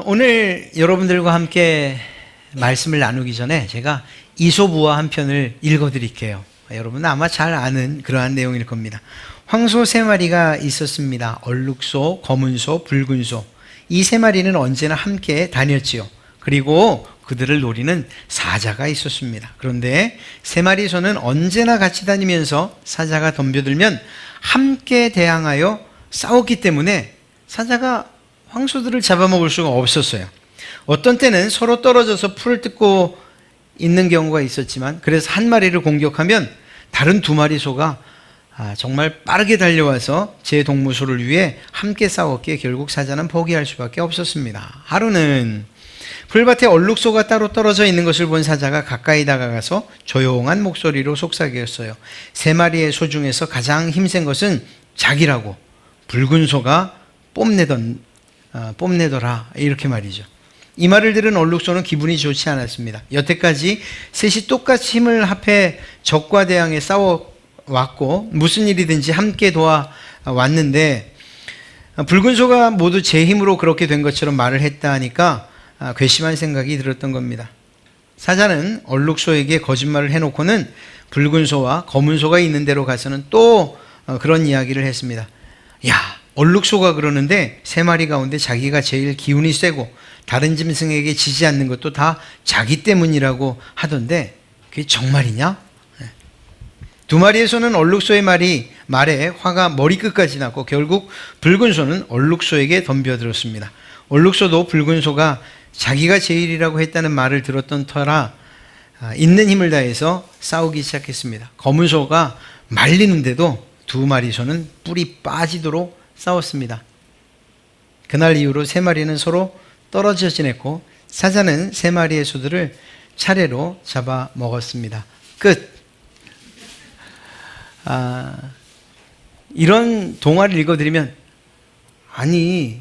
오늘 여러분들과 함께 말씀을 나누기 전에 제가 이솝우화 한 편을 읽어드릴게요. 여러분은 아마 잘 아는 그러한 내용일 겁니다. 황소 3마리가 있었습니다. 얼룩소, 검은소, 붉은소. 이 3마리는 언제나 함께 다녔지요. 그리고 그들을 노리는 사자가 있었습니다. 그런데 3마리 소는 언제나 같이 다니면서 사자가 덤벼들면 함께 대항하여 싸웠기 때문에 사자가 황소들을 잡아먹을 수가 없었어요. 어떤 때는 서로 떨어져서 풀을 뜯고 있는 경우가 있었지만, 그래서 한 마리를 공격하면 다른 2마리 소가 정말 빠르게 달려와서 제 동무소를 위해 함께 싸웠기에 결국 사자는 포기할 수밖에 없었습니다. 하루는 풀밭에 얼룩소가 따로 떨어져 있는 것을 본 사자가 가까이 다가가서 조용한 목소리로 속삭였어요. 3마리의 소 중에서 가장 힘센 것은 자기라고 붉은 소가 뽐내더라, 이렇게 말이죠. 이 말을 들은 얼룩소는 기분이 좋지 않았습니다. 여태까지 셋이 똑같이 힘을 합해 적과 대항해 싸워왔고 무슨 일이든지 함께 도와왔는데, 붉은 소가 모두 제 힘으로 그렇게 된 것처럼 말을 했다 하니까 괘씸한 생각이 들었던 겁니다. 사자는 얼룩소에게 거짓말을 해놓고는 붉은 소와 검은 소가 있는 데로 가서는 또 그런 이야기를 했습니다. 야, 얼룩소가 그러는데 3마리 가운데 자기가 제일 기운이 세고 다른 짐승에게 지지 않는 것도 다 자기 때문이라고 하던데 그게 정말이냐? 2마리의 소는 얼룩소의 말에 화가 머리끝까지 났고 결국 붉은 소는 얼룩소에게 덤벼들었습니다. 얼룩소도 붉은 소가 자기가 제일이라고 했다는 말을 들었던 터라 있는 힘을 다해서 싸우기 시작했습니다. 검은 소가 말리는데도 2마리 소는 뿔이 빠지도록 싸웠습니다. 그날 이후로 3마리는 서로 떨어져 지냈고 사자는 3마리의 소들을 차례로 잡아먹었습니다. 끝. 이런 동화를 읽어드리면, 아니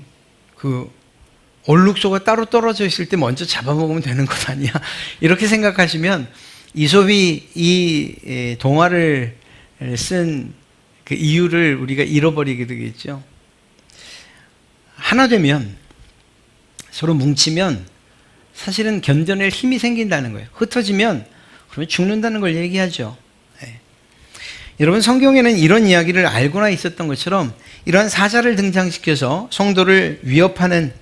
얼룩소가 따로 떨어져 있을 때 먼저 잡아먹으면 되는 것 아니야? 이렇게 생각하시면 이솝이 이 동화를 쓴 그 이유를 우리가 잃어버리게 되겠죠. 하나 되면, 서로 뭉치면 사실은 견뎌낼 힘이 생긴다는 거예요. 흩어지면 그러면 죽는다는 걸 얘기하죠. 네. 여러분, 성경에는 이런 이야기를 알고나 있었던 것처럼 이러한 사자를 등장시켜서 성도를 위협하는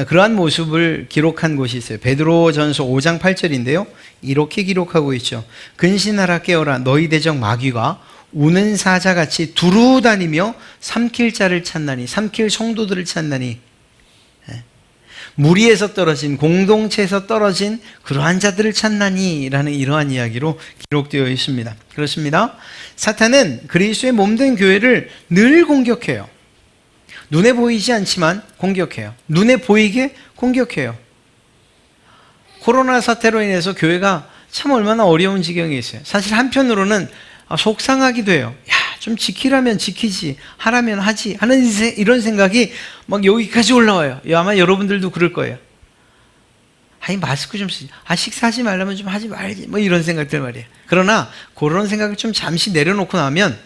그러한 모습을 기록한 곳이 있어요. 베드로전서 5장 8절인데요. 이렇게 기록하고 있죠. 근신하라 깨어라, 너희 대적 마귀가 우는 사자같이 두루 다니며 삼킬 자를 찾나니, 삼킬 성도들을 찾나니, 무리에서 떨어진, 공동체에서 떨어진 그러한 자들을 찾나니 라는 이러한 이야기로 기록되어 있습니다. 그렇습니다. 사탄은 그리스도의 몸된 교회를 늘 공격해요. 눈에 보이지 않지만 공격해요. 눈에 보이게 공격해요. 코로나 사태로 인해서 교회가 참 얼마나 어려운 지경에 있어요. 사실 한편으로는 속상하기도 해요. 야, 좀 지키라면 지키지, 하라면 하지 하는 이런 생각이 막 여기까지 올라와요. 아마 여러분들도 그럴 거예요. 아니, 마스크 좀 쓰지, 식사하지 말라면 좀 하지 말지, 이런 생각들 말이에요. 그러나 그런 생각을 좀 잠시 내려놓고 나면,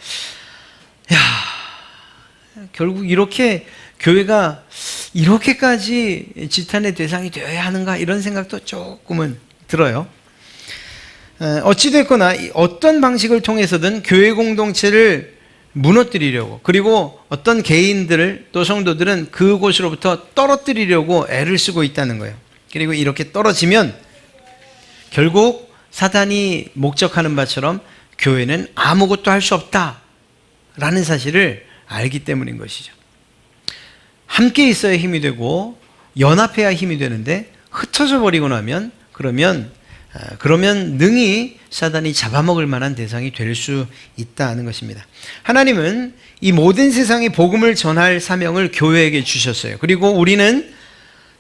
결국 이렇게 교회가 이렇게까지 지탄의 대상이 되어야 하는가, 이런 생각도 조금은 들어요. 어찌됐거나 어떤 방식을 통해서든 교회 공동체를 무너뜨리려고, 그리고 어떤 개인들을, 또 성도들은 그곳으로부터 떨어뜨리려고 애를 쓰고 있다는 거예요. 그리고 이렇게 떨어지면 결국 사단이 목적하는 바처럼 교회는 아무것도 할 수 없다라는 사실을 알기 때문인 것이죠. 함께 있어야 힘이 되고 연합해야 힘이 되는데 흩어져 버리고 나면 그러면 능히 사단이 잡아먹을 만한 대상이 될 수 있다는 것입니다. 하나님은 이 모든 세상에 복음을 전할 사명을 교회에게 주셨어요. 그리고 우리는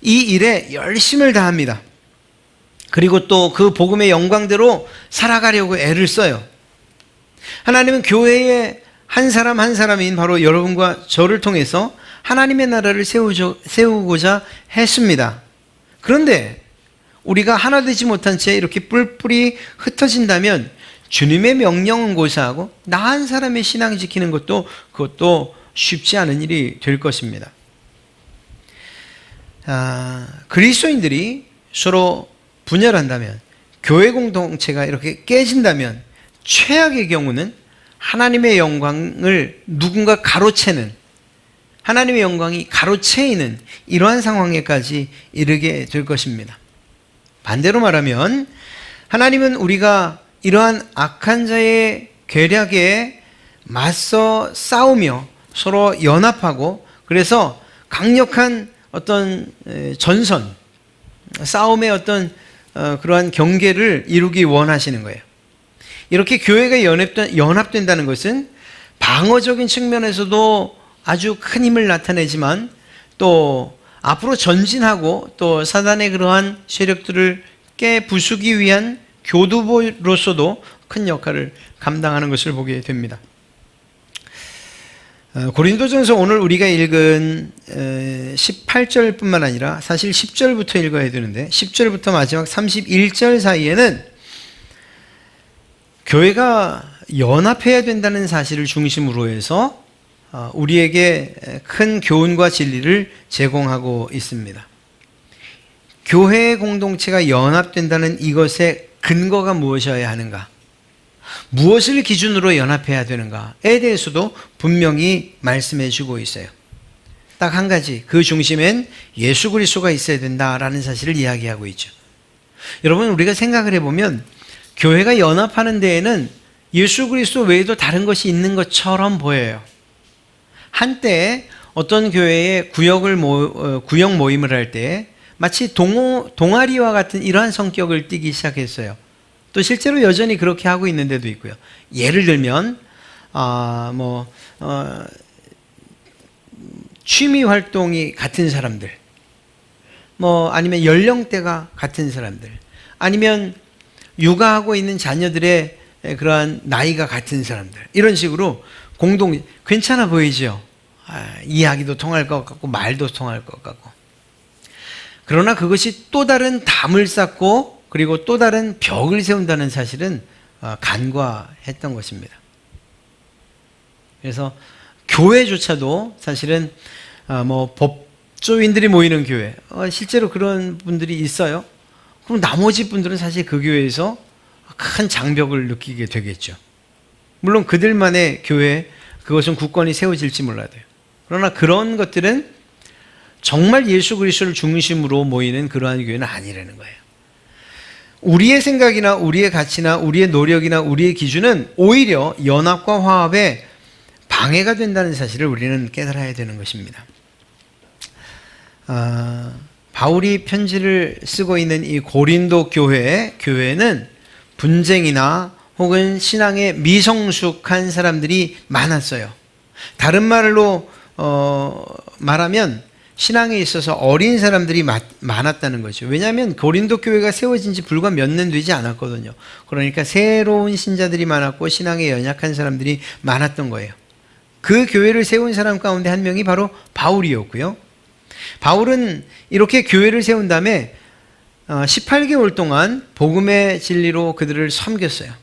이 일에 열심을 다합니다. 그리고 또 그 복음의 영광대로 살아가려고 애를 써요. 하나님은 교회의 한 사람 한 사람인 바로 여러분과 저를 통해서 하나님의 나라를 세우고자 했습니다. 그런데 우리가 하나 되지 못한 채 이렇게 뿔뿔이 흩어진다면 주님의 명령은 고사하고 나 한 사람의 신앙 지키는 그것도 쉽지 않은 일이 될 것입니다. 그리스도인들이 서로 분열한다면, 교회 공동체가 이렇게 깨진다면 최악의 경우는 하나님의 영광을 누군가 가로채는, 하나님의 영광이 가로채이는 이러한 상황에까지 이르게 될 것입니다. 반대로 말하면 하나님은 우리가 이러한 악한 자의 계략에 맞서 싸우며 서로 연합하고, 그래서 강력한 어떤 전선, 싸움의 어떤 그러한 경계를 이루기 원하시는 거예요. 이렇게 교회가 연합된다는 것은 방어적인 측면에서도 아주 큰 힘을 나타내지만, 또 앞으로 전진하고 또 사단의 그러한 세력들을 깨부수기 위한 교두보로서도 큰 역할을 감당하는 것을 보게 됩니다. 고린도전서 오늘 우리가 읽은 18절뿐만 아니라 사실 10절부터 읽어야 되는데, 10절부터 마지막 31절 사이에는 교회가 연합해야 된다는 사실을 중심으로 해서 우리에게 큰 교훈과 진리를 제공하고 있습니다. 교회의 공동체가 연합된다는 이것의 근거가 무엇이어야 하는가, 무엇을 기준으로 연합해야 되는가에 대해서도 분명히 말씀해 주고 있어요. 딱 한 가지, 그 중심엔 예수 그리스도가 있어야 된다라는 사실을 이야기하고 있죠. 여러분, 우리가 생각을 해보면 교회가 연합하는 데에는 예수 그리스도 외에도 다른 것이 있는 것처럼 보여요. 한때 어떤 교회에 구역 모임을 할 때 마치 동아리와 같은 이러한 성격을 띠기 시작했어요. 또 실제로 여전히 그렇게 하고 있는 데도 있고요. 예를 들면 취미 활동이 같은 사람들, 아니면 연령대가 같은 사람들, 아니면 육아하고 있는 자녀들의 그러한 나이가 같은 사람들, 이런 식으로 괜찮아 보이죠? 이야기도 통할 것 같고 말도 통할 것 같고. 그러나 그것이 또 다른 담을 쌓고 그리고 또 다른 벽을 세운다는 사실은 간과했던 것입니다. 그래서 교회조차도 사실은 법조인들이 모이는 교회, 실제로 그런 분들이 있어요. 그럼 나머지 분들은 사실 그 교회에서 큰 장벽을 느끼게 되겠죠. 물론 그들만의 교회, 그것은 굳건히 세워질지 몰라도. 그러나 그런 것들은 정말 예수 그리스도를 중심으로 모이는 그러한 교회는 아니라는 거예요. 우리의 생각이나 우리의 가치나 우리의 노력이나 우리의 기준은 오히려 연합과 화합에 방해가 된다는 사실을 우리는 깨달아야 되는 것입니다. 바울이 편지를 쓰고 있는 이 고린도 교회는 분쟁이나 혹은 신앙에 미성숙한 사람들이 많았어요. 다른 말로 말하면 신앙에 있어서 어린 사람들이 많았다는 거죠. 왜냐하면 고린도 교회가 세워진 지 불과 몇 년 되지 않았거든요. 그러니까 새로운 신자들이 많았고 신앙에 연약한 사람들이 많았던 거예요. 그 교회를 세운 사람 가운데 한 명이 바로 바울이었고요. 바울은 이렇게 교회를 세운 다음에 18개월 동안 복음의 진리로 그들을 섬겼어요.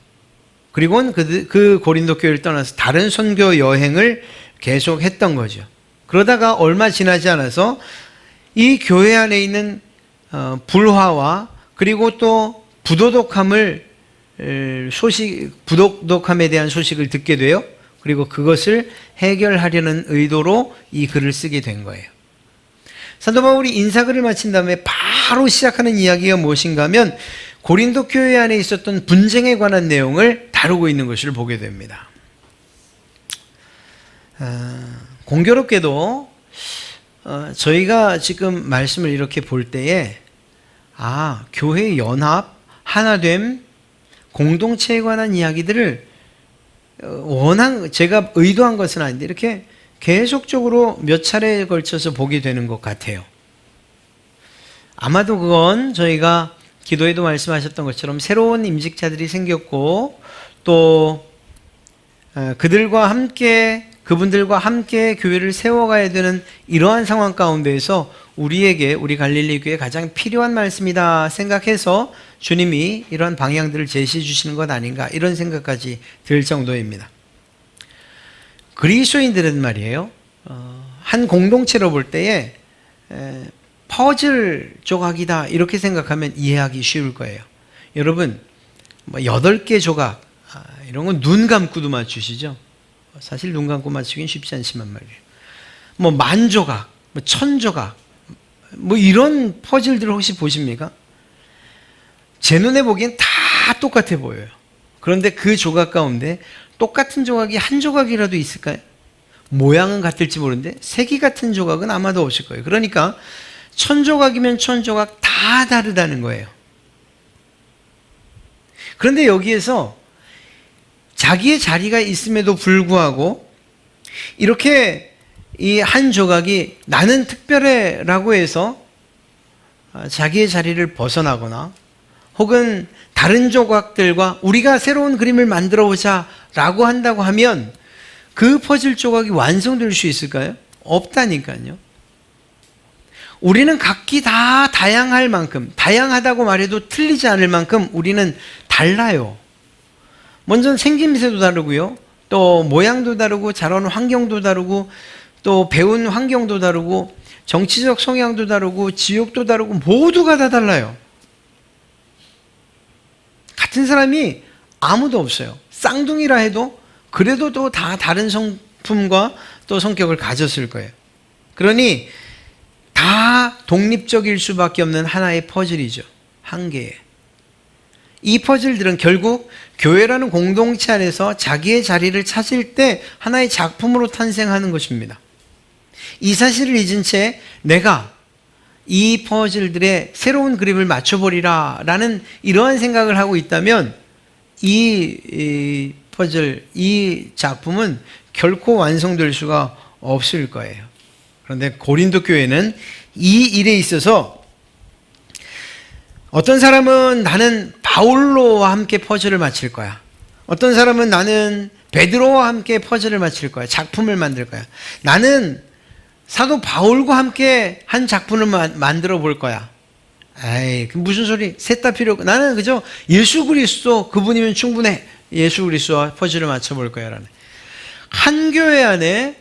그리고는 그 고린도 교회를 떠나서 다른 선교 여행을 계속했던 거죠. 그러다가 얼마 지나지 않아서 이 교회 안에 있는 불화와 그리고 또 부도덕함에 대한 소식을 듣게 돼요. 그리고 그것을 해결하려는 의도로 이 글을 쓰게 된 거예요. 사도 바울이 인사글을 마친 다음에 바로 시작하는 이야기가 무엇인가 하면 고린도 교회 안에 있었던 분쟁에 관한 내용을 다루고 있는 것을 보게 됩니다. 공교롭게도 저희가 지금 말씀을 이렇게 볼 때에 교회의 연합, 하나됨, 공동체에 관한 이야기들을 제가 의도한 것은 아닌데 이렇게 계속적으로 몇 차례에 걸쳐서 보게 되는 것 같아요. 아마도 그건 저희가 기도에도 말씀하셨던 것처럼 새로운 임직자들이 생겼고 또 그분들과 함께 교회를 세워가야 되는 이러한 상황 가운데에서 우리 갈릴리 교회에 가장 필요한 말씀이다 생각해서 주님이 이러한 방향들을 제시해 주시는 것 아닌가, 이런 생각까지 들 정도입니다. 그리스도인들은 말이에요, 한 공동체로 볼 때에 퍼즐 조각이다 이렇게 생각하면 이해하기 쉬울 거예요. 여러분, 뭐 8개 조각 이런 건 눈 감고도 맞추시죠? 사실 눈 감고 맞추긴 쉽지 않지만 말이에요. 뭐 10,000조각, 뭐 1000조각, 뭐 이런 퍼즐들을 혹시 보십니까? 제 눈에 보기엔 다 똑같아 보여요. 그런데 그 조각 가운데 똑같은 조각이 한 조각이라도 있을까요? 모양은 같을지 모르는데 색이 같은 조각은 아마도 없을 거예요. 그러니까 1000조각이면 1000조각 다 다르다는 거예요. 그런데 여기에서 자기의 자리가 있음에도 불구하고 이렇게 이 한 조각이 나는 특별해라고 해서 자기의 자리를 벗어나거나 혹은 다른 조각들과 우리가 새로운 그림을 만들어 보자 라고 한다고 하면 그 퍼즐 조각이 완성될 수 있을까요? 없다니까요. 우리는 각기 다 다양할 만큼, 다양하다고 말해도 틀리지 않을 만큼 우리는 달라요. 먼저 생김새도 다르고요. 또 모양도 다르고 자라는 환경도 다르고 또 배운 환경도 다르고 정치적 성향도 다르고 지역도 다르고 모두가 다 달라요. 같은 사람이 아무도 없어요. 쌍둥이라 해도 그래도 또 다 다른 성품과 또 성격을 가졌을 거예요. 그러니 다 독립적일 수밖에 없는 하나의 퍼즐이죠. 한 개의. 이 퍼즐들은 결국 교회라는 공동체 안에서 자기의 자리를 찾을 때 하나의 작품으로 탄생하는 것입니다. 이 사실을 잊은 채 내가 이 퍼즐들의 새로운 그림을 맞춰버리라 라는 이러한 생각을 하고 있다면 이 퍼즐, 이 작품은 결코 완성될 수가 없을 거예요. 그런데 고린도 교회는 이 일에 있어서 어떤 사람은 나는 바울로와 함께 퍼즐을 맞출 거야. 어떤 사람은 나는 베드로와 함께 퍼즐을 맞출 거야. 작품을 만들 거야. 나는 사도 바울과 함께 한 작품을 만들어 볼 거야. 에이, 무슨 소리? 셋 다 필요 없고 나는 그저 예수 그리스도 그분이면 충분해. 예수 그리스도와 퍼즐을 맞춰볼 거야. 라는. 한 교회 안에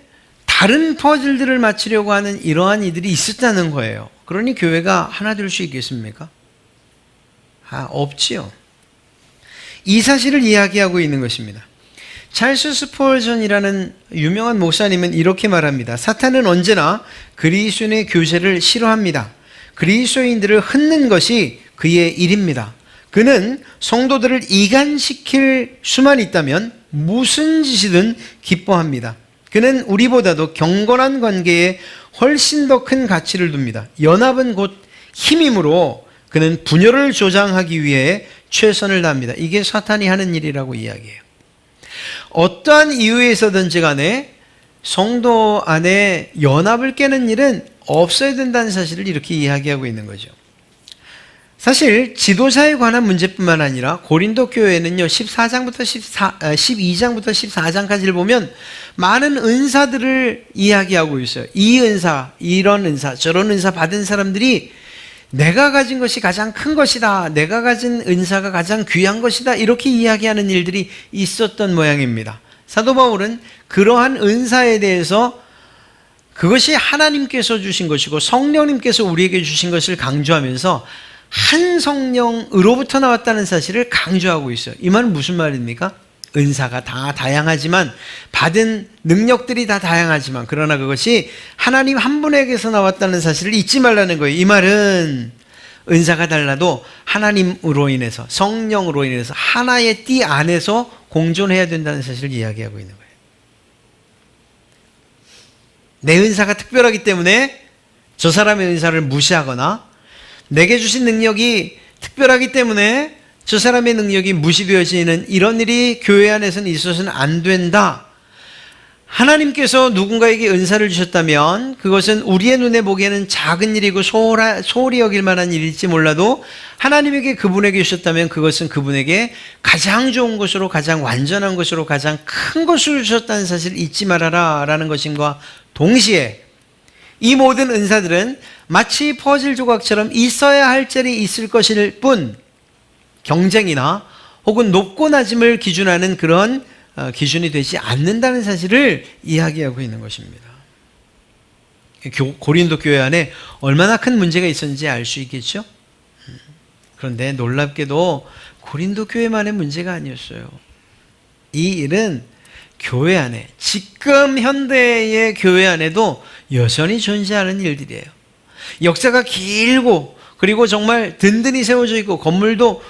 다른 퍼즐들을 맞추려고 하는 이러한 이들이 있었다는 거예요. 그러니 교회가 하나 될 수 있겠습니까? 없지요. 이 사실을 이야기하고 있는 것입니다. 찰스 스펄전이라는 유명한 목사님은 이렇게 말합니다. 사탄은 언제나 그리스도인의 교제를 싫어합니다. 그리스도인들을 흩는 것이 그의 일입니다. 그는 성도들을 이간시킬 수만 있다면 무슨 짓이든 기뻐합니다. 그는 우리보다도 경건한 관계에 훨씬 더 큰 가치를 둡니다. 연합은 곧 힘이므로 그는 분열을 조장하기 위해 최선을 다합니다. 이게 사탄이 하는 일이라고 이야기해요. 어떠한 이유에서든지 간에 성도 안에 연합을 깨는 일은 없어야 된다는 사실을 이렇게 이야기하고 있는 거죠. 사실 지도자에 관한 문제뿐만 아니라 고린도 교회는요 12장부터 14장까지를 보면 많은 은사들을 이야기하고 있어요. 이 은사, 이런 은사, 저런 은사 받은 사람들이 내가 가진 것이 가장 큰 것이다. 내가 가진 은사가 가장 귀한 것이다. 이렇게 이야기하는 일들이 있었던 모양입니다. 사도 바울은 그러한 은사에 대해서 그것이 하나님께서 주신 것이고 성령님께서 우리에게 주신 것을 강조하면서 한 성령으로부터 나왔다는 사실을 강조하고 있어요. 이 말은 무슨 말입니까? 은사가 다 다양하지만 받은 능력들이 다 다양하지만 그러나 그것이 하나님 한 분에게서 나왔다는 사실을 잊지 말라는 거예요. 이 말은 은사가 달라도 하나님으로 인해서 성령으로 인해서 하나의 띠 안에서 공존해야 된다는 사실을 이야기하고 있는 거예요. 내 은사가 특별하기 때문에 저 사람의 은사를 무시하거나 내게 주신 능력이 특별하기 때문에 저 사람의 능력이 무시되어지는 이런 일이 교회 안에서는 있어서는 안 된다. 하나님께서 누군가에게 은사를 주셨다면 그것은 우리의 눈에 보기에는 작은 일이고 소홀히 여길 만한 일일지 몰라도 하나님에게 그분에게 주셨다면 그것은 그분에게 가장 좋은 것으로 가장 완전한 것으로 가장 큰 것을 주셨다는 사실을 잊지 말아라 라는 것인과 동시에 이 모든 은사들은 마치 퍼즐 조각처럼 있어야 할 자리에 있을 것일 뿐 경쟁이나 혹은 높고 낮음을 기준하는 그런 기준이 되지 않는다는 사실을 이야기하고 있는 것입니다. 고린도 교회 안에 얼마나 큰 문제가 있었는지 알 수 있겠죠? 그런데 놀랍게도 고린도 교회만의 문제가 아니었어요. 이 일은 교회 안에, 지금 현대의 교회 안에도 여전히 존재하는 일들이에요. 역사가 길고, 그리고 정말 든든히 세워져 있고, 건물도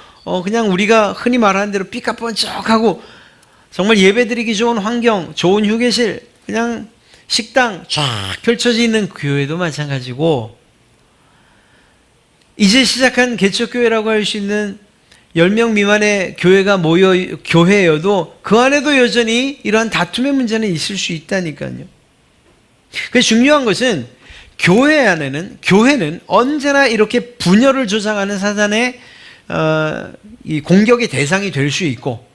그냥 우리가 흔히 말하는 대로 삐까뻔쩍하고, 정말 예배드리기 좋은 환경, 좋은 휴게실, 그냥 식당 쫙 펼쳐져 있는 교회도 마찬가지고, 이제 시작한 개척교회라고 할 수 있는 10명 미만의 교회여도 그 안에도 여전히 이러한 다툼의 문제는 있을 수 있다니까요. 그래서 중요한 것은 교회는 언제나 이렇게 분열을 조장하는 사단의 이 공격의 대상이 될 수 있고,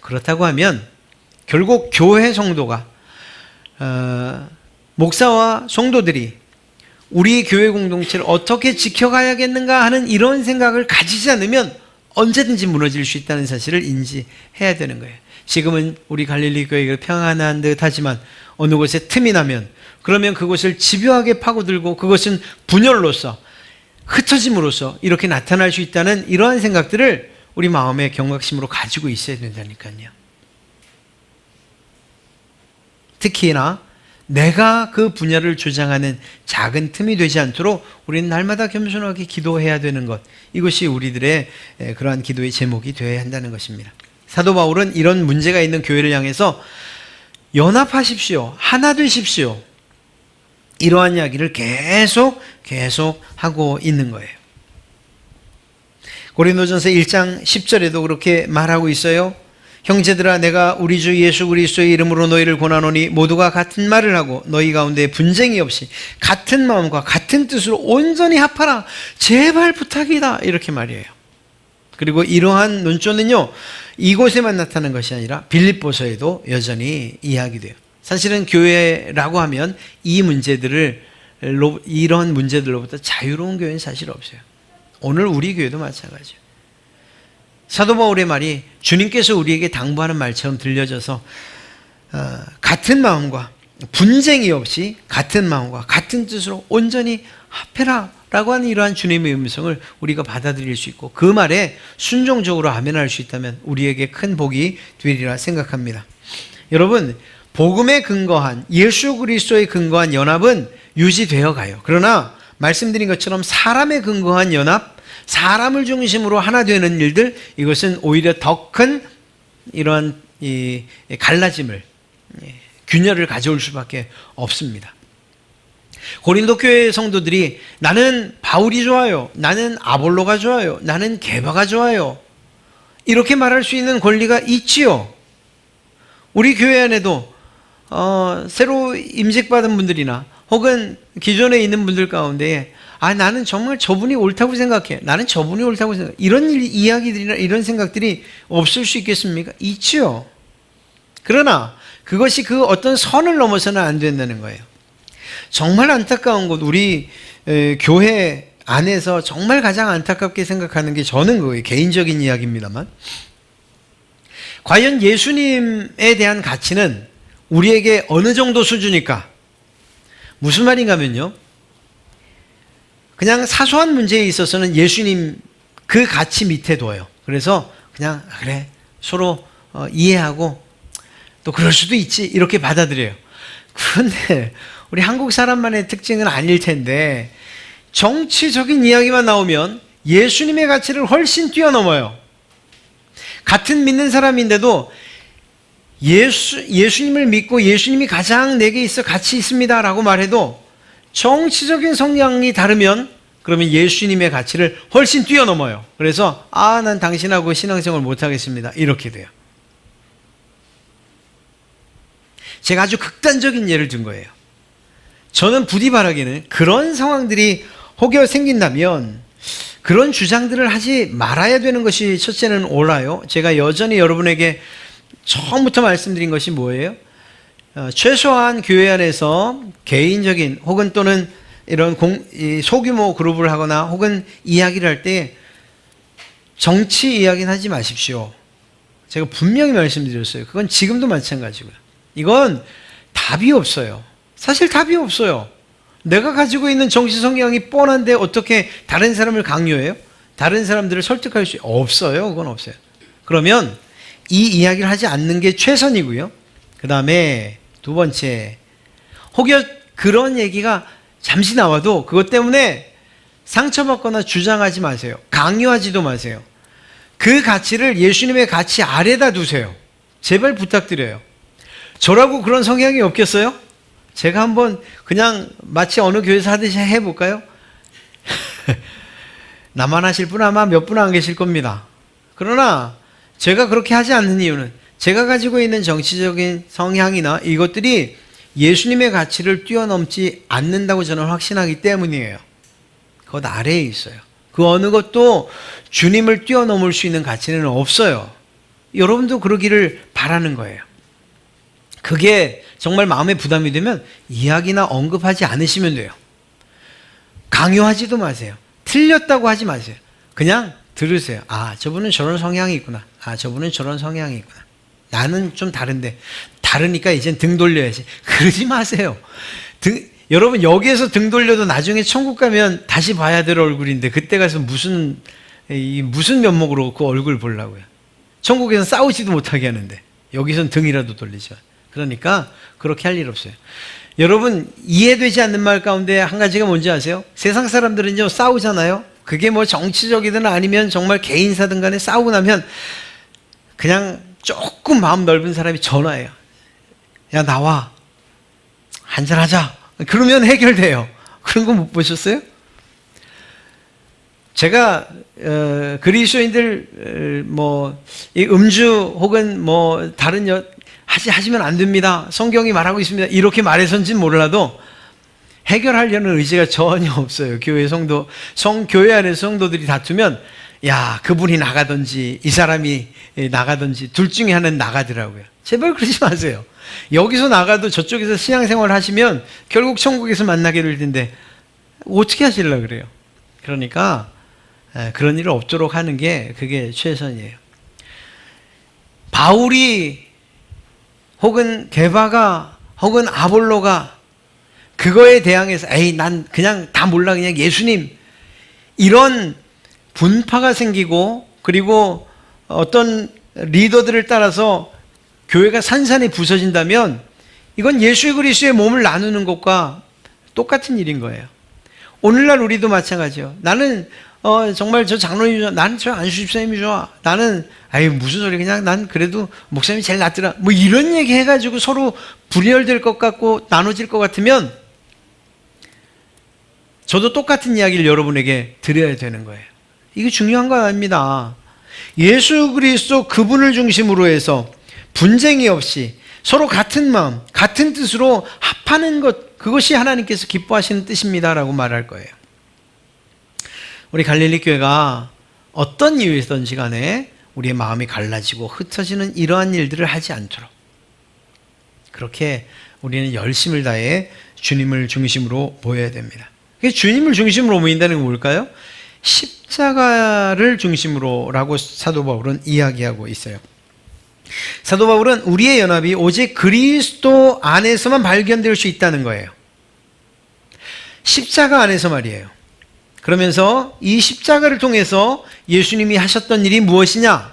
그렇다고 하면 결국 교회 성도가 목사와 성도들이 우리 교회 공동체를 어떻게 지켜가야겠는가 하는 이런 생각을 가지지 않으면 언제든지 무너질 수 있다는 사실을 인지해야 되는 거예요. 지금은 우리 갈릴리 교회가 평안한 듯 하지만 어느 곳에 틈이 나면, 그러면 그것을 집요하게 파고들고 그것은 분열로서, 흩어짐으로써 이렇게 나타날 수 있다는 이러한 생각들을 우리 마음의 경각심으로 가지고 있어야 된다니까요. 특히나 내가 그 분야를 조장하는 작은 틈이 되지 않도록 우리는 날마다 겸손하게 기도해야 되는 것, 이것이 우리들의 그러한 기도의 제목이 되어야 한다는 것입니다. 사도 바울은 이런 문제가 있는 교회를 향해서 연합하십시오, 하나 되십시오, 이러한 이야기를 계속 하고 있는 거예요. 고린도전서 1장 10절에도 그렇게 말하고 있어요. 형제들아, 내가 우리 주 예수 그리스도의 이름으로 너희를 권하노니 모두가 같은 말을 하고 너희 가운데 분쟁이 없이 같은 마음과 같은 뜻으로 온전히 합하라, 제발 부탁이다, 이렇게 말이에요. 그리고 이러한 논조는요, 이곳에만 나타나는 것이 아니라 빌립보서에도 여전히 이야기돼요. 사실은 교회라고 하면 이런 문제들로부터 자유로운 교회는 사실 없어요. 오늘 우리 교회도 마찬가지예요. 사도 바울의 말이 주님께서 우리에게 당부하는 말처럼 들려져서 같은 마음과 분쟁이 없이 같은 마음과 같은 뜻으로 온전히 합해라 라고 하는 이러한 주님의 음성을 우리가 받아들일 수 있고, 그 말에 순종적으로 아멘할 수 있다면 우리에게 큰 복이 되리라 생각합니다. 여러분, 복음에 근거한, 예수 그리스도에 근거한 연합은 유지되어 가요. 그러나 말씀드린 것처럼 사람에 근거한 연합, 사람을 중심으로 하나 되는 일들, 이것은 오히려 더 큰 이러한 갈라짐을, 균열을 가져올 수밖에 없습니다. 고린도 교회 성도들이 나는 바울이 좋아요, 나는 아볼로가 좋아요, 나는 게바가 좋아요, 이렇게 말할 수 있는 권리가 있지요. 우리 교회 안에도 새로 임직받은 분들이나 혹은 기존에 있는 분들 가운데 나는 정말 저분이 옳다고 생각해, 나는 저분이 옳다고 생각해, 이런 이야기들이나 이런 생각들이 없을 수 있겠습니까? 있지요. 그러나 그것이 그 어떤 선을 넘어서는 안 된다는 거예요. 정말 안타까운 것, 우리 교회 안에서 정말 가장 안타깝게 생각하는 게, 저는 그거예요. 개인적인 이야기입니다만, 과연 예수님에 대한 가치는 우리에게 어느 정도 수준일까? 무슨 말인가 하면요, 그냥 사소한 문제에 있어서는 예수님 그 가치 밑에 둬요. 그래서 그냥 그래, 서로 이해하고 또 그럴 수도 있지, 이렇게 받아들여요. 그런데 우리 한국 사람만의 특징은 아닐 텐데, 정치적인 이야기만 나오면 예수님의 가치를 훨씬 뛰어넘어요. 같은 믿는 사람인데도 예수님을 믿고 예수님이 가장 내게 있어 가치 있습니다 라고 말해도 정치적인 성향이 다르면 그러면 예수님의 가치를 훨씬 뛰어넘어요. 그래서 난 당신하고 신앙생활 못하겠습니다, 이렇게 돼요. 제가 아주 극단적인 예를 든 거예요. 저는 부디 바라기는 그런 상황들이 혹여 생긴다면 그런 주장들을 하지 말아야 되는 것이 첫째는 옳아요. 제가 여전히 여러분에게 처음부터 말씀드린 것이 뭐예요? 최소한 교회 안에서 개인적인 혹은 또는 이런 소규모 그룹을 하거나 혹은 이야기를 할 때 정치 이야기는 하지 마십시오. 제가 분명히 말씀드렸어요. 그건 지금도 마찬가지고요. 이건 답이 없어요. 사실 답이 없어요. 내가 가지고 있는 정치 성향이 뻔한데 어떻게 다른 사람을 강요해요? 다른 사람들을 설득할 수 없어요. 그건 없어요. 그러면 이 이야기를 하지 않는 게 최선이고요. 그 다음에 두 번째, 혹여 그런 얘기가 잠시 나와도 그것 때문에 상처받거나 주장하지 마세요. 강요하지도 마세요. 그 가치를 예수님의 가치 아래다 두세요. 제발 부탁드려요. 저라고 그런 성향이 없겠어요? 제가 한번 그냥 마치 어느 교회에서 하듯이 해볼까요? 나만 하실 분 아마 몇 분 안 계실 겁니다. 그러나 제가 그렇게 하지 않는 이유는 제가 가지고 있는 정치적인 성향이나 이것들이 예수님의 가치를 뛰어넘지 않는다고 저는 확신하기 때문이에요. 그것 아래에 있어요. 그 어느 것도 주님을 뛰어넘을 수 있는 가치는 없어요. 여러분도 그러기를 바라는 거예요. 그게 정말 마음에 부담이 되면 이야기나 언급하지 않으시면 돼요. 강요하지도 마세요. 틀렸다고 하지 마세요. 그냥 들으세요. 아, 저분은 저런 성향이 있구나. 아, 저분은 저런 성향이 있구나. 나는 좀 다른데. 다르니까 이젠 등 돌려야지. 그러지 마세요. 여러분 여기에서 등 돌려도 나중에 천국 가면 다시 봐야 될 얼굴인데 그때 가서 무슨 면목으로 그 얼굴 보려고요. 천국에서는 싸우지도 못하게 하는데 여기서는 등이라도 돌리죠. 그러니까 그렇게 할 일 없어요. 여러분 이해되지 않는 말 가운데 한 가지가 뭔지 아세요? 세상 사람들은요 싸우잖아요. 그게 뭐 정치적이든 아니면 정말 개인사든 간에 싸우고 나면 그냥 조금 마음 넓은 사람이 전화해요. 야 나와 한잔하자. 그러면 해결돼요. 그런 거 못 보셨어요? 제가 그리스도인들 이 음주 혹은 다른 하시면 안 됩니다. 성경이 말하고 있습니다. 이렇게 말해서인지는 몰라도 해결하려는 의지가 전혀 없어요. 교회 안에서 성도들이 다투면 야 그분이 나가든지 이 사람이 나가든지 둘 중에 하나는 나가더라고요. 제발 그러지 마세요. 여기서 나가도 저쪽에서 신앙생활 하시면 결국 천국에서 만나게 될 텐데 어떻게 하시려고 그래요? 그러니까 그런 일 없도록 하는 게 그게 최선이에요. 바울이 혹은 게바가 혹은 아볼로가 그거에 대항해서 에이 난 그냥 다 몰라 그냥 예수님 이런 분파가 생기고 그리고 어떤 리더들을 따라서 교회가 산산이 부서진다면 이건 예수 그리스도의 몸을 나누는 것과 똑같은 일인 거예요. 오늘날 우리도 마찬가지예요. 나는 정말 저 장로님이 좋아. 나는 저 안수 집사님이 좋아. 나는 아유 무슨 소리 그냥 난 그래도 목사님이 제일 낫더라. 이런 얘기 해가지고 서로 분열될 것 같고 나눠질 것 같으면 저도 똑같은 이야기를 여러분에게 드려야 되는 거예요. 이게 중요한 건 아닙니다. 예수 그리스도 그분을 중심으로 해서 분쟁이 없이 서로 같은 마음, 같은 뜻으로 합하는 것, 그것이 하나님께서 기뻐하시는 뜻입니다라고 말할 거예요. 우리 갈릴리 교회가 어떤 이유에서든지 간에 우리의 마음이 갈라지고 흩어지는 이러한 일들을 하지 않도록 그렇게 우리는 열심을 다해 주님을 중심으로 모여야 됩니다. 주님을 중심으로 모인다는 건 뭘까요? 십자가를 중심으로라고 사도 바울은 이야기하고 있어요. 사도 바울은 우리의 연합이 오직 그리스도 안에서만 발견될 수 있다는 거예요. 십자가 안에서 말이에요. 그러면서 이 십자가를 통해서 예수님이 하셨던 일이 무엇이냐?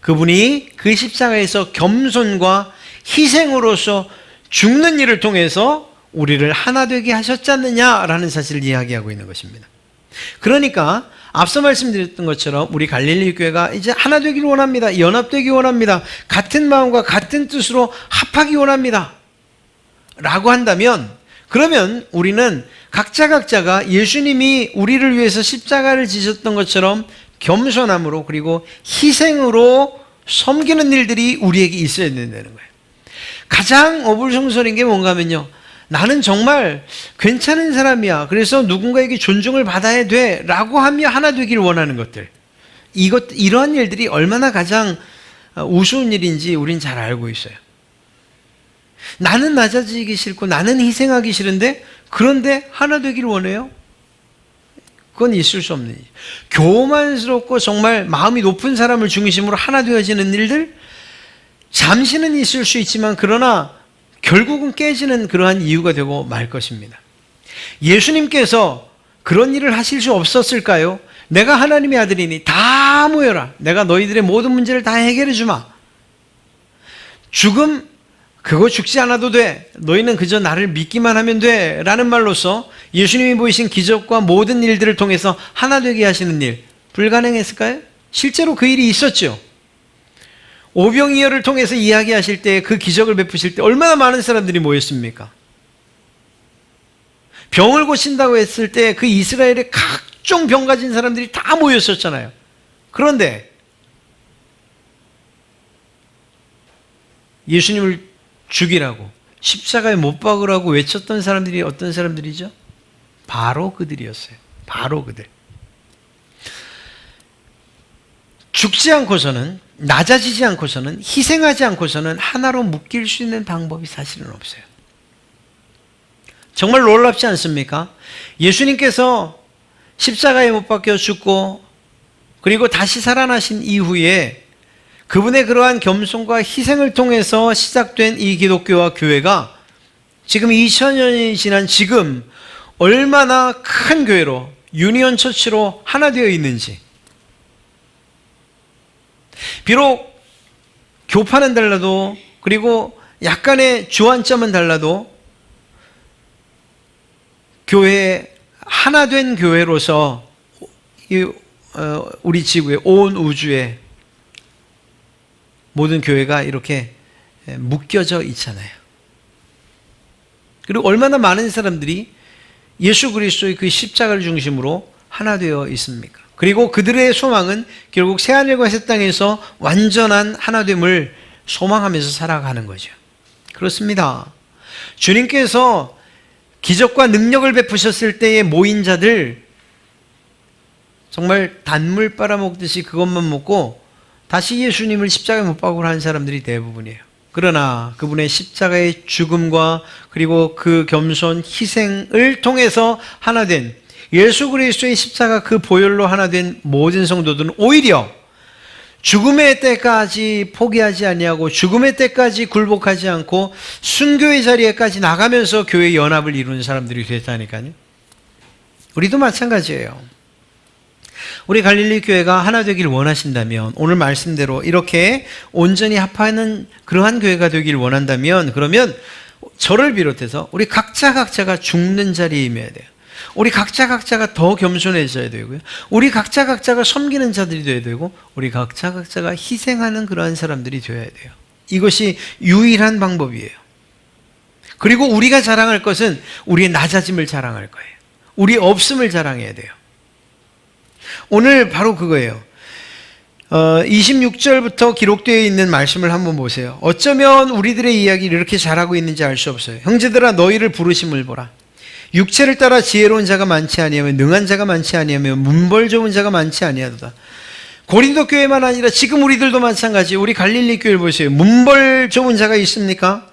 그분이 그 십자가에서 겸손과 희생으로서 죽는 일을 통해서 우리를 하나 되게 하셨지 않느냐라는 사실을 이야기하고 있는 것입니다. 그러니까 앞서 말씀드렸던 것처럼 우리 갈릴리 교회가 이제 하나 되기를 원합니다. 연합되기 원합니다. 같은 마음과 같은 뜻으로 합하기 원합니다. 라고 한다면 그러면 우리는 각자가 예수님이 우리를 위해서 십자가를 지셨던 것처럼 겸손함으로 그리고 희생으로 섬기는 일들이 우리에게 있어야 된다는 거예요. 가장 어불성설인 게 뭔가 하면요. 나는 정말 괜찮은 사람이야. 그래서 누군가에게 존중을 받아야 돼. 라고 하며 하나 되기를 원하는 것들. 이러한 일들이 얼마나 가장 우스운 일인지 우린 잘 알고 있어요. 나는 낮아지기 싫고 나는 희생하기 싫은데 그런데 하나 되기를 원해요? 그건 있을 수 없는 일. 교만스럽고 정말 마음이 높은 사람을 중심으로 하나 되어지는 일들 잠시는 있을 수 있지만 그러나 결국은 깨지는 그러한 이유가 되고 말 것입니다. 예수님께서 그런 일을 하실 수 없었을까요? 내가 하나님의 아들이니 다 모여라. 내가 너희들의 모든 문제를 다 해결해 주마. 죽음, 그거 죽지 않아도 돼. 너희는 그저 나를 믿기만 하면 돼. 라는 말로서 예수님이 보이신 기적과 모든 일들을 통해서 하나 되게 하시는 일, 불가능했을까요? 실제로 그 일이 있었죠. 오병이어를 통해서 이야기하실 때, 그 기적을 베푸실 때 얼마나 많은 사람들이 모였습니까? 병을 고친다고 했을 때 그 이스라엘의 각종 병 가진 사람들이 다 모였었잖아요. 그런데 예수님을 죽이라고, 십자가에 못 박으라고 외쳤던 사람들이 어떤 사람들이죠? 바로 그들이었어요. 바로 그들. 죽지 않고서는, 낮아지지 않고서는, 희생하지 않고서는 하나로 묶일 수 있는 방법이 사실은 없어요. 정말 놀랍지 않습니까? 예수님께서 십자가에 못 박혀 죽고 그리고 다시 살아나신 이후에 그분의 그러한 겸손과 희생을 통해서 시작된 이 기독교와 교회가 지금 2000년이 지난 지금 얼마나 큰 교회로, 유니온 처치로 하나 되어 있는지. 비록 교파는 달라도, 그리고 약간의 주안점은 달라도 교회, 하나 된 교회로서 우리 지구에, 온 우주에 모든 교회가 이렇게 묶여져 있잖아요. 그리고 얼마나 많은 사람들이 예수 그리스도의 그 십자가를 중심으로 하나 되어 있습니까? 그리고 그들의 소망은 결국 새하늘과 새 땅에서 완전한 하나됨을 소망하면서 살아가는 거죠. 그렇습니다. 주님께서 기적과 능력을 베푸셨을 때에 모인 자들, 정말 단물 빨아먹듯이 그것만 먹고 다시 예수님을 십자가에 못 박으러 한 사람들이 대부분이에요. 그러나 그분의 십자가의 죽음과 그리고 그 겸손 희생을 통해서 하나 된, 예수 그리스도의 십자가 그 보혈로 하나 된 모든 성도들은 오히려 죽음의 때까지 포기하지 아니하고 죽음의 때까지 굴복하지 않고 순교의 자리에까지 나가면서 교회 연합을 이루는 사람들이 됐다니까요. 우리도 마찬가지예요. 우리 갈릴리 교회가 하나 되길 원하신다면, 오늘 말씀대로 이렇게 온전히 합하는 그러한 교회가 되길 원한다면, 그러면 저를 비롯해서 우리 각자가 죽는 자리에 임해야 돼요. 우리 각자가 더 겸손해져야 되고요. 우리 각자가 섬기는 자들이 되어야 되고, 우리 각자가 희생하는 그러한 사람들이 되어야 돼요. 이것이 유일한 방법이에요. 그리고 우리가 자랑할 것은 우리의 낮아짐을 자랑할 거예요. 우리 없음을 자랑해야 돼요. 오늘 바로 그거예요. 26절부터 기록되어 있는 말씀을 한번 보세요. 어쩌면 우리들의 이야기를 이렇게 잘하고 있는지 알 수 없어요. 형제들아, 너희를 부르심을 보라. 육체를 따라 지혜로운 자가 많지 아니하며 능한 자가 많지 아니하며 문벌 좋은 자가 많지 아니하도다. 고린도 교회만 아니라 지금 우리들도 마찬가지. 우리 갈릴리 교회를 보세요. 문벌 좋은 자가 있습니까?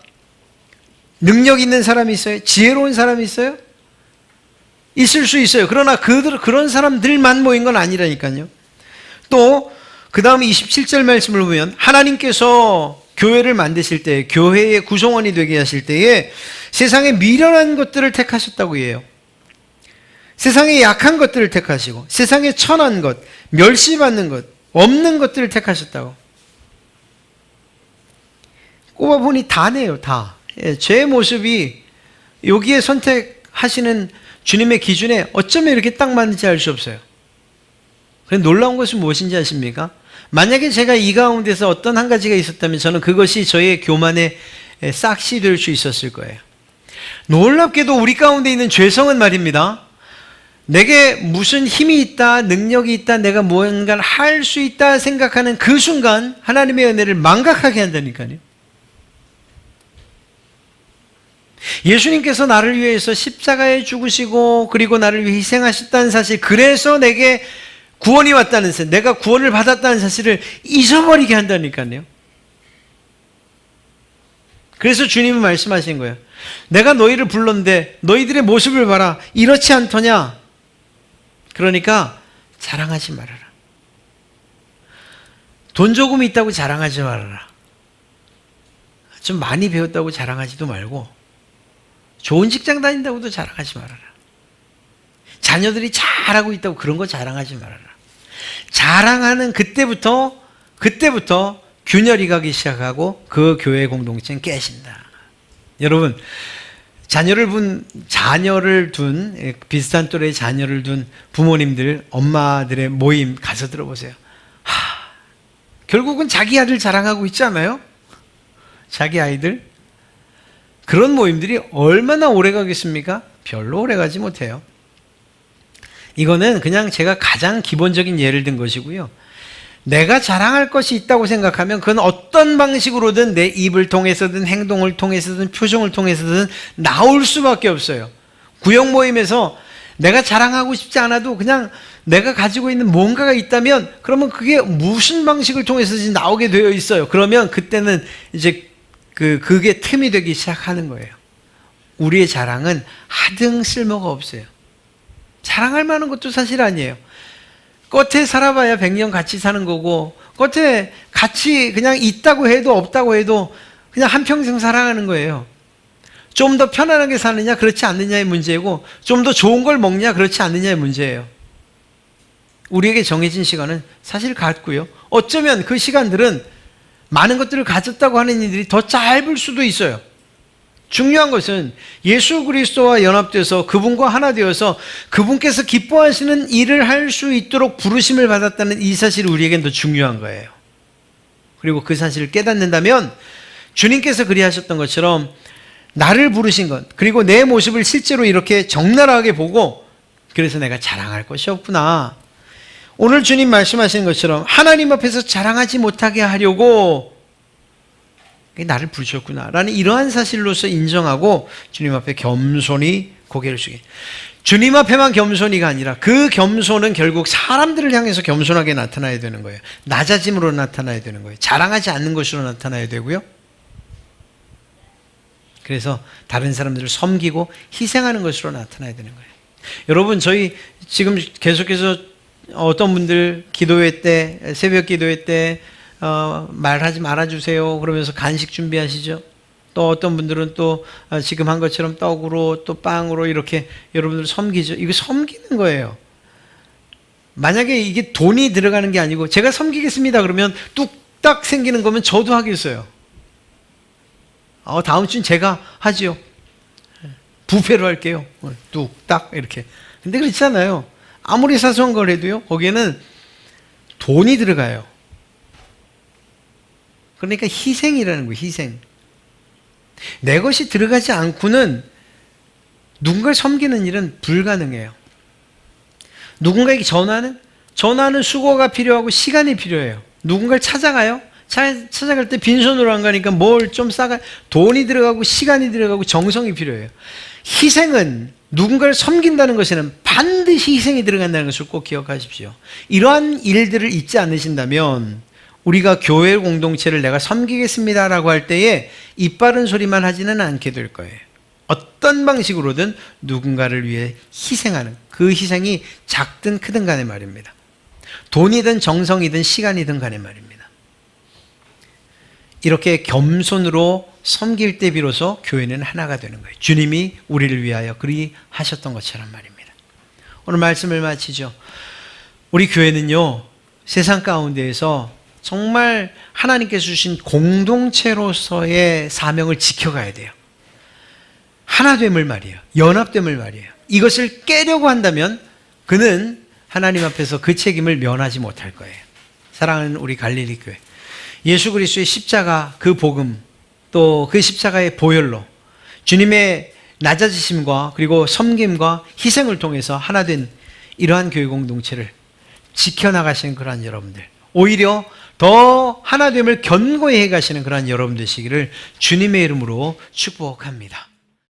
능력 있는 사람이 있어요? 지혜로운 사람이 있어요? 있을 수 있어요. 그러나 그런 사람들만 모인 건 아니라니까요. 또 그 다음 27절 말씀을 보면 하나님께서 교회를 만드실 때, 교회의 구성원이 되게 하실 때에 세상에 미련한 것들을 택하셨다고 해요. 세상에 약한 것들을 택하시고 세상에 천한 것, 멸시받는 것, 없는 것들을 택하셨다고. 꼽아보니 다네요. 다. 제 모습이 여기에 선택하시는 주님의 기준에 어쩌면 이렇게 딱 맞는지 알 수 없어요. 그런데 놀라운 것은 무엇인지 아십니까? 만약에 제가 이 가운데서 어떤 한 가지가 있었다면 저는 그것이 저의 교만의 싹시 될 수 있었을 거예요. 놀랍게도 우리 가운데 있는 죄성은 말입니다, 내게 무슨 힘이 있다, 능력이 있다, 내가 무언가를 할 수 있다 생각하는 그 순간 하나님의 은혜를 망각하게 한다니까요. 예수님께서 나를 위해서 십자가에 죽으시고 그리고 나를 위해 희생하셨다는 사실, 그래서 내게 구원이 왔다는 사실, 내가 구원을 받았다는 사실을 잊어버리게 한다니까요. 그래서 주님이 말씀하신 거예요. 내가 너희를 불렀는데 너희들의 모습을 봐라. 이렇지 않더냐? 그러니까 자랑하지 말아라. 돈 조금 있다고 자랑하지 말아라. 좀 많이 배웠다고 자랑하지도 말고 좋은 직장 다닌다고도 자랑하지 말아라. 자녀들이 잘하고 있다고 그런 거 자랑하지 말아라. 자랑하는 그때부터 균열이 가기 시작하고 그 교회 공동체는 깨진다. 여러분, 자녀를 둔 비슷한 또래의 자녀를 둔 부모님들, 엄마들의 모임 가서 들어보세요. 결국은 자기 아들 자랑하고 있지 않아요? 자기 아이들. 그런 모임들이 얼마나 오래 가겠습니까? 별로 오래 가지 못해요. 이거는 그냥 제가 가장 기본적인 예를 든 것이고요. 내가 자랑할 것이 있다고 생각하면 그건 어떤 방식으로든 내 입을 통해서든 행동을 통해서든 표정을 통해서든 나올 수밖에 없어요. 구역 모임에서 내가 자랑하고 싶지 않아도 그냥 내가 가지고 있는 뭔가가 있다면 그러면 그게 무슨 방식을 통해서든지 나오게 되어 있어요. 그러면 그때는 이제 그게 틈이 되기 시작하는 거예요. 우리의 자랑은 하등 쓸모가 없어요. 자랑할 만한 것도 사실 아니에요. 겉에 살아봐야 100년 같이 사는 거고, 겉에 같이 그냥 있다고 해도 없다고 해도 그냥 한평생 살아가는 거예요. 좀 더 편안하게 사느냐 그렇지 않느냐의 문제이고, 좀 더 좋은 걸 먹냐 그렇지 않느냐의 문제예요. 우리에게 정해진 시간은 사실 같고요. 어쩌면 그 시간들은 많은 것들을 가졌다고 하는 이들이 더 짧을 수도 있어요. 중요한 것은 예수 그리스도와 연합돼서 그분과 하나 되어서 그분께서 기뻐하시는 일을 할 수 있도록 부르심을 받았다는 이 사실이 우리에겐 더 중요한 거예요. 그리고 그 사실을 깨닫는다면 주님께서 그리하셨던 것처럼 나를 부르신 것, 그리고 내 모습을 실제로 이렇게 적나라하게 보고 그래서 내가 자랑할 것이 없구나. 오늘 주님 말씀하시는 것처럼 하나님 앞에서 자랑하지 못하게 하려고 나를 부르셨구나 라는 이러한 사실로서 인정하고 주님 앞에 겸손히 고개를 숙여. 주님 앞에만 겸손이가 아니라 그 겸손은 결국 사람들을 향해서 겸손하게 나타나야 되는 거예요. 낮아짐으로 나타나야 되는 거예요. 자랑하지 않는 것으로 나타나야 되고요. 그래서 다른 사람들을 섬기고 희생하는 것으로 나타나야 되는 거예요. 여러분, 저희 지금 계속해서 어떤 분들 기도회 때, 새벽 기도회 때 말하지 말아주세요 그러면서 간식 준비하시죠. 또 어떤 분들은 또 지금 한 것처럼 떡으로 또 빵으로 이렇게 여러분들 섬기죠. 이거 섬기는 거예요. 만약에 이게 돈이 들어가는 게 아니고 제가 섬기겠습니다 그러면 뚝딱 생기는 거면 저도 하겠어요. 다음 주는 제가 하지요. 부페로 할게요. 뚝딱 이렇게. 근데 그렇잖아요. 아무리 사소한 걸 해도요, 거기에는 돈이 들어가요. 그러니까 희생이라는 거예요, 희생. 내 것이 들어가지 않고는 누군가를 섬기는 일은 불가능해요. 누군가에게 전화는 수고가 필요하고 시간이 필요해요. 누군가를 찾아가요? 찾아갈 때 빈손으로 안 가니까 뭘 좀 싸가, 돈이 들어가고 시간이 들어가고 정성이 필요해요. 희생은 누군가를 섬긴다는 것에는 반드시 희생이 들어간다는 것을 꼭 기억하십시오. 이러한 일들을 잊지 않으신다면 우리가 교회 공동체를 내가 섬기겠습니다라고 할 때에 입 바른 소리만 하지는 않게 될 거예요. 어떤 방식으로든 누군가를 위해 희생하는 그 희생이 작든 크든 간에 말입니다. 돈이든 정성이든 시간이든 간에 말입니다. 이렇게 겸손으로 섬길 때 비로소 교회는 하나가 되는 거예요. 주님이 우리를 위하여 그리 하셨던 것처럼 말입니다. 오늘 말씀을 마치죠. 우리 교회는요, 세상 가운데에서 정말 하나님께서 주신 공동체로서의 사명을 지켜가야 돼요. 하나됨을 말이에요. 연합됨을 말이에요. 이것을 깨려고 한다면 그는 하나님 앞에서 그 책임을 면하지 못할 거예요. 사랑하는 우리 갈릴리 교회, 예수 그리스도의 십자가 그 복음, 또 그 십자가의 보혈로 주님의 낮아지심과 그리고 섬김과 희생을 통해서 하나 된 이러한 교회 공동체를 지켜나가시는 그러한 여러분들, 오히려 더 하나됨을 견고히 해가시는 그러한 여러분 되시기를 주님의 이름으로 축복합니다.